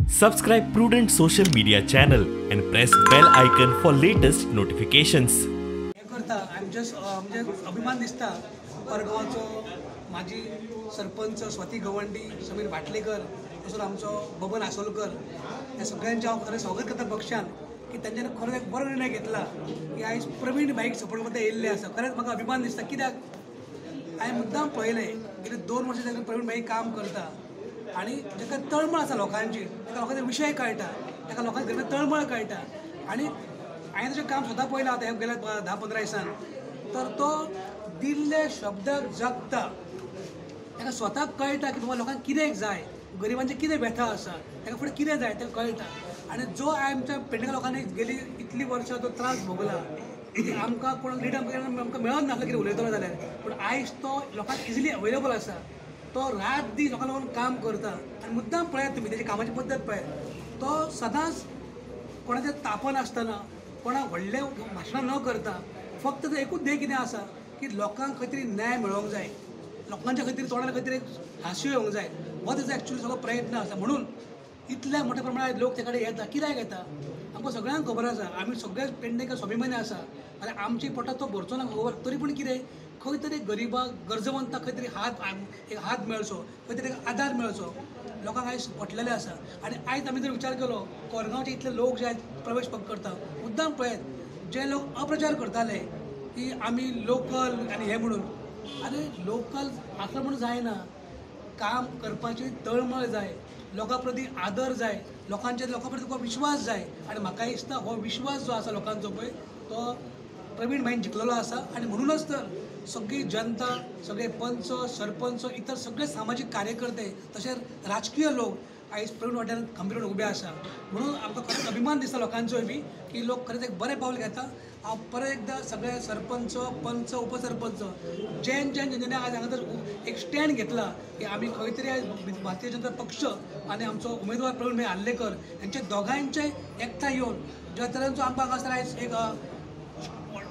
Subscribe Prudent social media channel and press bell icon for latest notifications. हे करता आमच्या म्हणजे अभिमान दिसता परगांवचो माजी सरपंच स्वाती गवंडी समीर भाटलेकर तसोच आमचो बबन आसोलकर ह्या सगळ्यांचे हांव खरें स्वागत करता पक्षान की तेंच्यांनी खरोच एक बरो निर्णय घेतला की आयज प्रवीण भाईक सपोर्ट करता येयल्ले आसा. खरेंच म्हाका अभिमान दिसता कित्याक हांवें मुद्दाम पळयलें की 2 वर्सां जाली प्रवीण भाई काम करता आणि जाका तळमळ आसा लोकांची ताका लोकांचे विशय कळटा ताका लोकांचे घरांत तळमळ कळटा आणि हांवें तशें काम स्वता पळयलां आतां गेल्या 10-15 दिसान तर तो दिल्ले शब्दाक जगता ताका स्वताक कळटा की बाबा लोकांक कितें जाय गरिबांचे कितें व्यथा आसा ताका फुडें कितें जाय तें कळटा आणि जो आमच्या पेडणेकार लोकांनी गेली इतली वर्सां तो त्रास भोगला आमकां कोण लिडर आमकां मेळत नासलो कितें उलयतलो जाल्यार पूण आयज तो लोकांक इजिली अवेलेबल आसा. तो रात दीस लोकांक लागून काम करता आनी मुद्दाम पळयात तुमी तेजी कामाची पद्दत पळयात. तो सदांच कोणाचें तापन आसतना कोणाक व्हडलें भाशणां न करता फक्त तो एकूच ध्येय कितें आसा की लोकांक खंय तरी न्याय मेळोंक जाय लोकांच्या खंय तरी तोंडार खंय तरी एक हांसूय येवंक जाय हो तेजो एक्चुअली सगळो प्रयत्न आसा. म्हणून इतल्या मोठ्या प्रमाणात लोक ते कडेन येता कित्याक येता आमकां सगळ्यांक खबर आसा आमी सगळे पेडणेकार स्वाभिमानी आसा आनी आमची पोटात तो भरचो ना खबर तरी पूण कितें खंय तरी गरिबाक गरजवंताक खंय तरी हात मेळचो खंय तरी आदार मेळचो लोकांक आयज पटलेले आसा. आनी आयज आमी जर विचार केलो कोरगांवचे इतले लोक जे आयज प्रवेश करता मुद्दाम पळयात जे लोक अप्रचार करताले की आमी लोकल आनी हे म्हणून आरे लोकल आसलो म्हणून जायना काम करपाची तळमळ जाय लोकां प्रती आदर जाय लोकां प्रती तुका विश्वास जाय आनी म्हाका दिसता हो विश्वास जो आसा लोकांचो पळय तो प्रवीण भाईन जिखलेलो आसा. आनी म्हणूनच तर सगळी जनता सगळे पंच सरपंच इतर सगळे सामाजीक कार्यकर्ते तशेंच राजकीय लोक आयज प्रवीण वाड्यार खंबीर उबे आसा. म्हणून आमकां खरेंच अभिमान दिसता लोकांचोय बी की लोक खरेंच एक बरें पावल घेता. हांव परत एकदां सगळे सरपंच पंच उपसरपंच ज्यांनी आज हांगा तर एक स्टँड घेतला की आमी खंय तरी आयज भारतीय जनता पक्ष आनी आमचो उमेदवार प्रवीण भाई आल्लेकर हांचे दोगांयचे एकठांय येवन ज्या तरेचो आमकां हांगासर आयज एक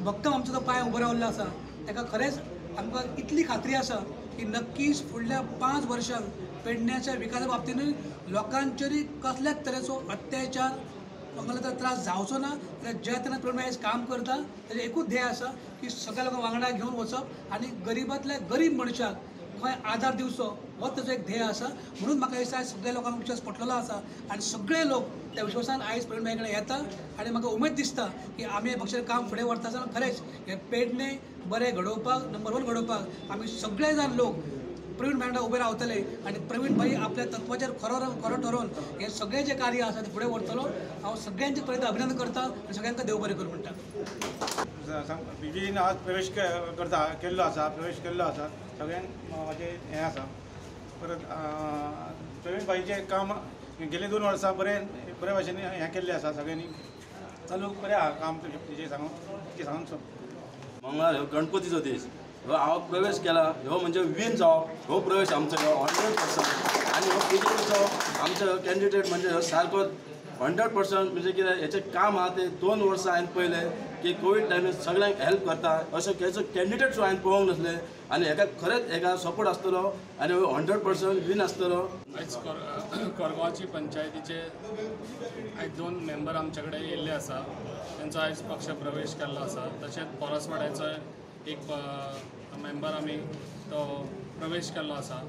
भक्कम आमचो जो पांय उबो रावल्लो आसा ताका खरेंच आमकां इतली खात्री आसा की नक्कीच फुडल्या 5 वर्सांक पेडण्याच्या विकासा बाबतीनूय लोकांचेर कसल्याच तरेचो अत्याचार लोकांना त्रास जावचो ना. ज्या तरेन प्रवीण भाई काम करता ताचें एकूच ध्येय आसा की सगळ्या लोकांक वांगडा घेवन वचप आनी गरिबांतल्या गरीब मनशाक खंय आदार दिवचो हो ताचो एक ध्येय आसा. म्हणून म्हाका दिसता सगळ्या लोकांक विश्वास पटलेलो आसा आनी सगळे लोक त्या विश्वासान आयज प्रवीण भाई कडेन येता आनी म्हाका उमेद दिसता की आमी हे पक्षाचें काम फुडें व्हरता आसतना खरेंच हे पेडणे बरें घडोवपाक नंबर 1 घडोवपाक आमी सगळे जाण लोक प्रवीण भाई वांगडा उबे रावतले आनी प्रवीण भाई आपल्या तत्वाचेर खरो ठरोवन हे सगळे जे कार्य आसा ते फुडें व्हरतलो. हांव सगळ्यांचे परत अभिनंदन करता आनी सगळ्यांका देव बरें करूं म्हणटा. बीजेपीन आज प्रवेश केल्लो आसा सगळ्यांक म्हाजें हें आसा. परत प्रवीण भाईचें काम गेले 2 वर्सां बरे भाशेन हें केल्लें आसा सगळ्यांनी चालू बरें आहा काम तेजें सांगून मंगळार हो गणपतीचो दीस हो हांव प्रवेश केला हो म्हणजे विन जावप हो प्रवेश आमचो 100% आनी हो बीजेपीचो आमचो कॅन्डिडेट म्हणजे हो सारको 100% म्हणजे कितें हेचें काम आहा तें 2 वर्सां हांवें पळयलें की कोवीड टायमार सगळ्यांक हेल्प करता अशें खंयचो कॅन्डिडेट हांवें पळोवंक नासलें आनी हेका खरेंच हेका सपोर्ट आसतलो आनी 100% विन आसतलो. आयज कोरगांवची पंचायतीचे आयज 2 मेंबर आमचे कडेन येयल्ले आसा तांचो आयज पक्ष प्रवेश केल्लो आसा. तशेंच परसवाड्याचो एक मेंबर आमी तो प्रवेश केल्लो आसा.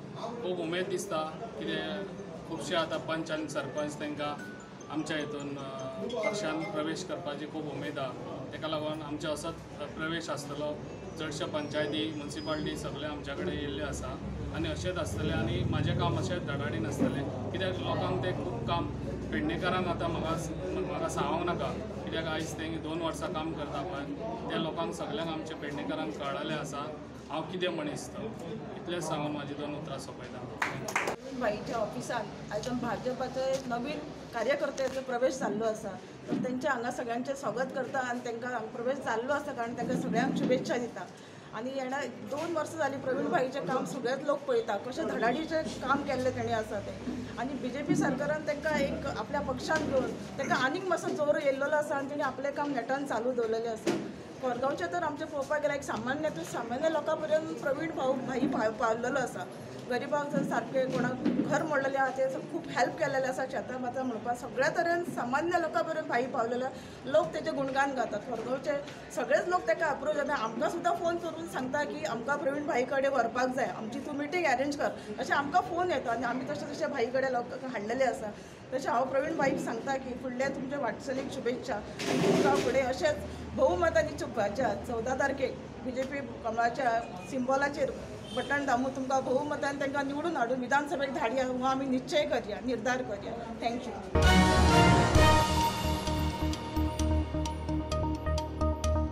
खूब उमेद दिसता कितें खुबशे आतां पंच आनी सरपंच तांकां आमच्या हितून पक्षान प्रवेश करपाची खूब उमेद आहा. ताका लागून आमचे असोच प्रवेश आसतलो. चडशे पंचायती म्युन्सिपालिटी सगळे आमच्या कडेन येयल्ले आसा आनी अशेंच आसतलें आनी म्हाजें काम अशेंच धडाडीन आसतलें कित्याक लोकांक तें खूब काम पेडणेकारांक आतां म्हाका सांगूंक नाका कित्याक आयज तें 2 वर्सां काम करता पळय त्या लोकांक सगळ्यांक आमच्या पेडणेकारांक कळलेलें आसा हांव कितें मनीस तो इतलेंच सांगून म्हाजी 2 उतरां सोंपयता. भाईच्या ऑफिसान आयज भाजपाचे नवीन कार्यकर्त्याचो प्रवेश जाल्लो आसा तर तेंच्या हांगा सगळ्यांचें स्वागत करता आनी तांकां प्रवेश जाल्लो आसा कारण तांकां सगळ्यांक शुभेच्छा दिता. आनी हेणा 2 वर्सां जालीं प्रवीण भाईचें काम सगळेच लोक पळयता कशें धडाडीचें काम केल्लें तेणें आसा तें आनी बीजेपी सरकारान तांकां एक आपल्या पक्षान घेवन तांकां आनीक मातसो जोर येयल्लो आसा आनी तेणें आपलें काम नेटान चालू दवरलेलें आसा. कोरगांवचें तर आमचें पळोवपाक गेल्यार एक सामान्य लोकां पर्यंत प्रवीण भाई पावलेलो आसा गरिबांक जर सारके कोणाक घर मोडलेले आहा ते खूप हेल्प केलेले आसा शेतां माता म्हणपाक सगळ्या तरेन सामान्य लोकां पर्यंत भाई पावलेले लोक तेचे गुणगान गातात कोरगांवचे सगळेच लोक ताका अप्रोच आनी आमकां सुद्दां फोन करून सांगता की आमकां प्रवीण भाई कडेन व्हरपाक जाय आमची तूं मिटींग अरेंज कर अशें आमकां फोन येता आनी आमी तशें तशें भाई कडेन लोक हाडलेले आसा तशें हांव प्रवीण भाईक सांगता की फुडल्या तुमच्या वाटचालीक शुभेच्छा आनी तुमकां फुडें अशेंच भोवमतांनी चुकपाच्या 14 तारखेक BJP कमळाच्या सिंबॉलाचेर बटन दामून तुमकां भोवमतान तांकां निवडून हाडून विधानसभेक धाडया हो आमी निश्चय करया निर्धार करया थँक्यू